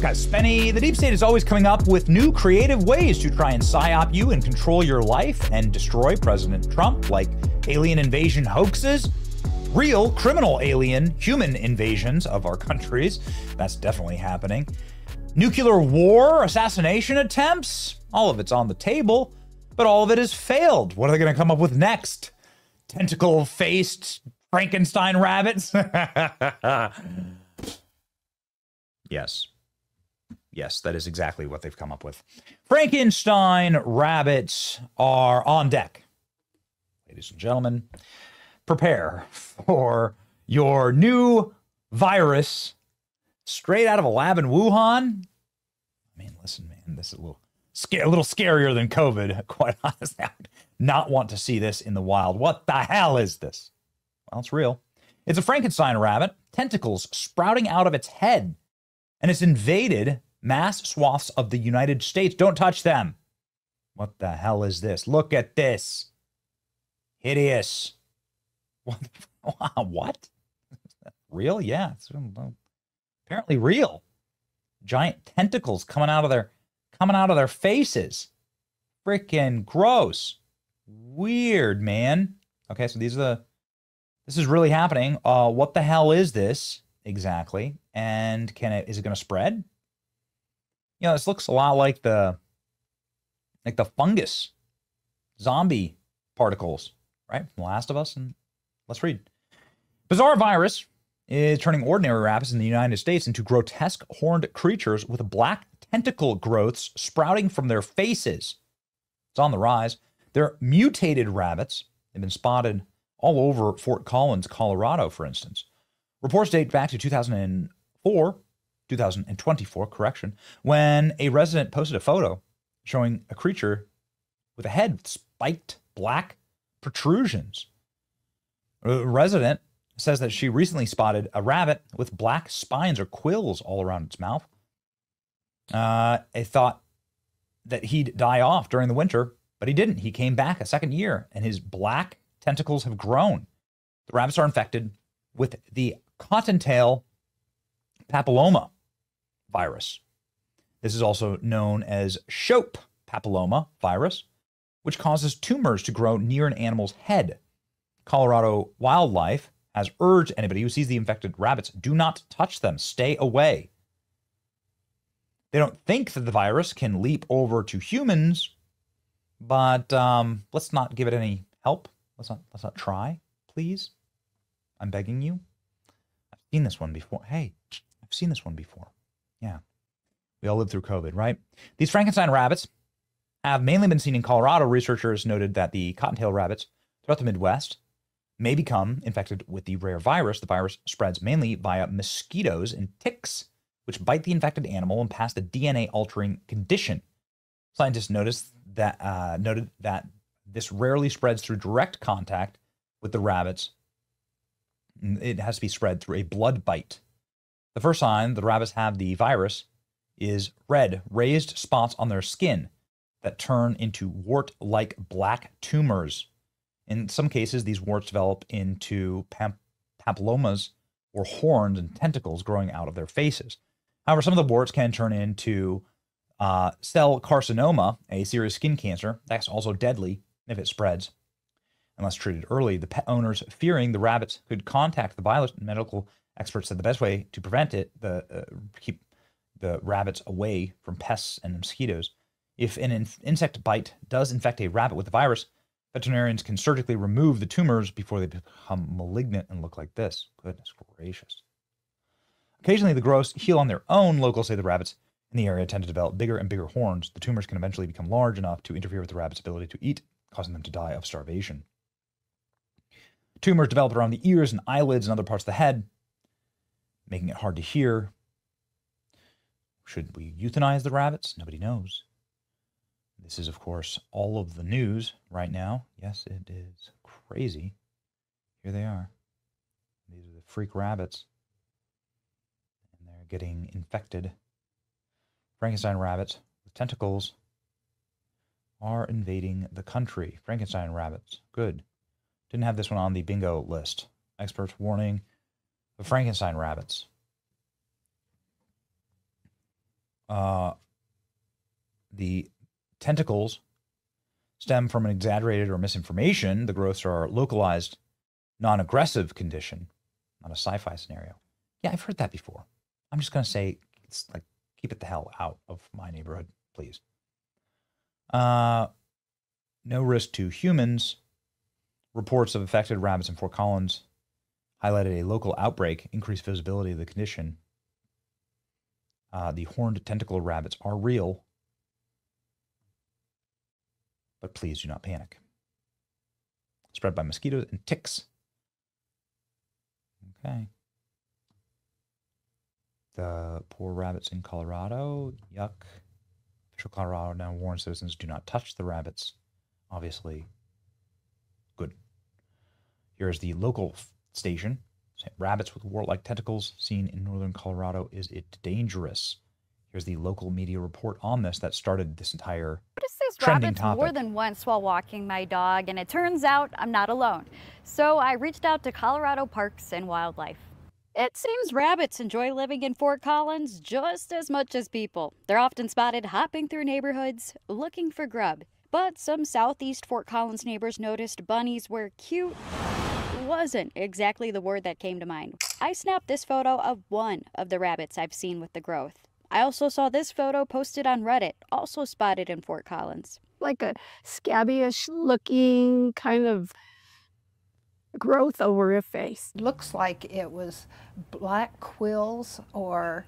Because Spenny, the deep state is always coming up with new creative ways to try and psyop you and control your life and destroy President Trump, like alien invasion hoaxes, real criminal alien human invasions of our countries. That's definitely happening. Nuclear war, assassination attempts, all of it's on the table, but all of it has failed. What are they going to come up with next? Tentacle-faced Frankenstein rabbits? Yes. Yes, that is exactly what they've come up with. Frankenstein rabbits are on deck. Ladies and gentlemen, prepare for your new virus straight out of a lab in Wuhan. I mean, listen, man, this is a little scarier than COVID, quite honestly. I would not want to see this in the wild. What the hell is this? Well, it's real. It's a Frankenstein rabbit, tentacles sprouting out of its head, and it's invaded mass swaths of the United States. Don't touch them. What the hell is this? Look at this. Hideous. What? Real? Yeah, it's apparently real. Giant tentacles coming out of their faces. Freaking gross. Weird, man. Okay, so this is really happening. What the hell is this exactly? And is it going to spread? You know, this looks a lot like the fungus zombie particles, right? From The Last of Us. And let's read. Bizarre virus is turning ordinary rabbits in the United States into grotesque horned creatures with black tentacle growths sprouting from their faces. It's on the rise. They're mutated rabbits. They've been spotted all over Fort Collins, Colorado, for instance. Reports date back to 2024, correction, when a resident posted a photo showing a creature with a head with spiked black protrusions. A resident says that she recently spotted a rabbit with black spines or quills all around its mouth. They thought that he'd die off during the winter, but he didn't. He came back a second year, and his black tentacles have grown. The rabbits are infected with the cottontail papilloma virus. This is also known as Shope papilloma virus, which causes tumors to grow near an animal's head. Colorado Wildlife has urged anybody who sees the infected rabbits, do not touch them, stay away. They don't think that the virus can leap over to humans, but let's not give it any help. Let's not try, please. I'm begging you. I've seen this one before. Hey, I've seen this one before. Yeah. We all lived through COVID, right? These Frankenstein rabbits have mainly been seen in Colorado. Researchers noted that the cottontail rabbits throughout the Midwest may become infected with the rare virus. The virus spreads mainly via mosquitoes and ticks, which bite the infected animal and pass the DNA-altering condition. Scientists noted that this rarely spreads through direct contact with the rabbits. It has to be spread through a blood bite. The first sign the rabbits have the virus is red, raised spots on their skin that turn into wart-like black tumors. In some cases, these warts develop into papillomas or horns and tentacles growing out of their faces. However, some of the warts can turn into cell carcinoma, a serious skin cancer. That's also deadly if it spreads. Unless treated early, the pet owners, fearing the rabbits could contact the biomedical experts, said the best way to prevent it, keep the rabbits away from pests and mosquitoes. If an insect bite does infect a rabbit with the virus, veterinarians can surgically remove the tumors before they become malignant and look like this. Goodness gracious. Occasionally, the growths heal on their own. Locals say the rabbits in the area tend to develop bigger and bigger horns. The tumors can eventually become large enough to interfere with the rabbit's ability to eat, causing them to die of starvation. Tumors develop around the ears and eyelids and other parts of the head, making it hard to hear. Should we euthanize the rabbits? Nobody knows. This is, of course, all of the news right now. Yes, it is crazy. Here they are. These are the freak rabbits. And they're getting infected. Frankenstein rabbits with tentacles are invading the country. Frankenstein rabbits. Good. Didn't have this one on the bingo list. Experts warning of Frankenstein rabbits. the tentacles stem from an exaggerated or misinformation. The growths are localized, non-aggressive condition, not a sci-fi scenario. Yeah, I've heard that before. I'm just going to say, it's like, keep it the hell out of my neighborhood, please. No risk to humans. Reports of affected rabbits in Fort Collins highlighted a local outbreak, increased visibility of the condition. The horned tentacle rabbits are real, but please do not panic. Spread by mosquitoes and ticks. Okay. The poor rabbits in Colorado, yuck. Official Colorado now warns citizens do not touch the rabbits. Obviously, good. Here's the local station. Rabbits with wart-like tentacles seen in northern Colorado. Is it dangerous? Here's the local media report on this that started this entire trending topic. More than once while walking my dog, and it turns out I'm not alone. So I reached out to Colorado Parks and Wildlife. It seems rabbits enjoy living in Fort Collins just as much as people. They're often spotted hopping through neighborhoods looking for grub. But some southeast Fort Collins neighbors noticed bunnies were cute. Wasn't exactly the word that came to mind. I snapped this photo of one of the rabbits I've seen with the growth. I also saw this photo posted on Reddit, also spotted in Fort Collins. Like a scabbyish looking kind of growth over her face. Looks like it was black quills or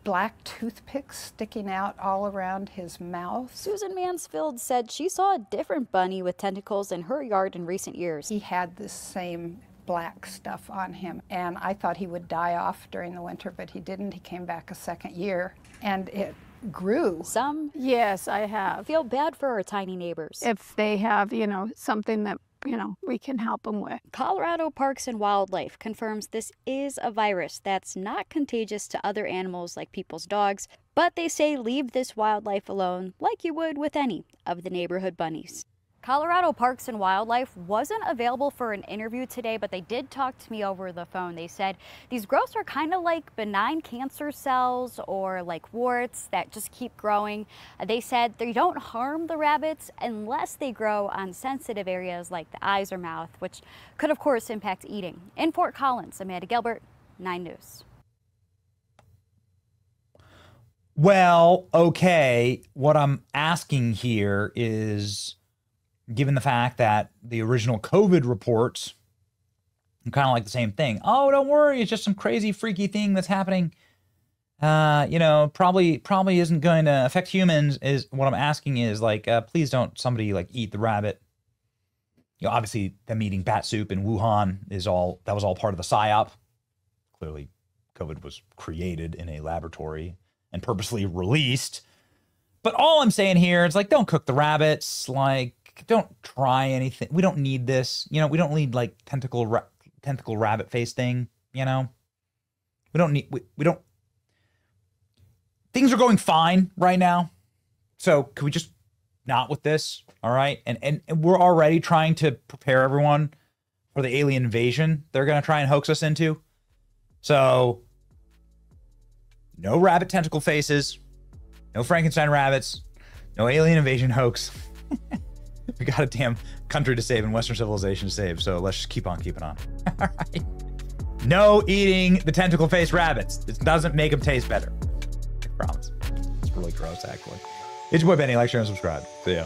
black toothpicks sticking out all around his mouth. Susan Mansfield said she saw a different bunny with tentacles in her yard in recent years. He had this same black stuff on him, and I thought he would die off during the winter, but he didn't. He came back a second year, and it grew. Some Yes, I have. feel bad for our tiny neighbors. If they have, something that, we can help them with. Colorado Parks and Wildlife confirms this is a virus that's not contagious to other animals like people's dogs, but they say leave this wildlife alone like you would with any of the neighborhood bunnies. Colorado Parks and Wildlife wasn't available for an interview today, but they did talk to me over the phone. They said these growths are kind of like benign cancer cells or like warts that just keep growing. They said they don't harm the rabbits unless they grow on sensitive areas like the eyes or mouth, which could of course impact eating. In Fort Collins, Amanda Gilbert, 9 News. Well, okay. What I'm asking here is, given the fact that the original COVID reports are kind of like the same thing. Oh, don't worry, it's just some crazy, freaky thing that's happening. Probably isn't going to affect humans. Is what I'm asking is like, please don't somebody like eat the rabbit. Obviously, them eating bat soup in Wuhan that was all part of the psyop. Clearly, COVID was created in a laboratory and purposely released. But all I'm saying here is like, don't cook the rabbits. Like, don't try anything. We don't need this. We don't need like tentacle rabbit face thing. We don't need. We don't. Things are going fine right now. So could we just not with this? All right. And we're already trying to prepare everyone for the alien invasion they're going to try and hoax us into. So no rabbit tentacle faces, no Frankenstein rabbits, no alien invasion hoax. We got a damn country to save and Western civilization to save, so let's just keep on keeping on. All right. No eating the tentacle-faced rabbits. It doesn't make them taste better. I promise. It's really gross, actually. It's your boy Benny. Like, share, and subscribe. See ya.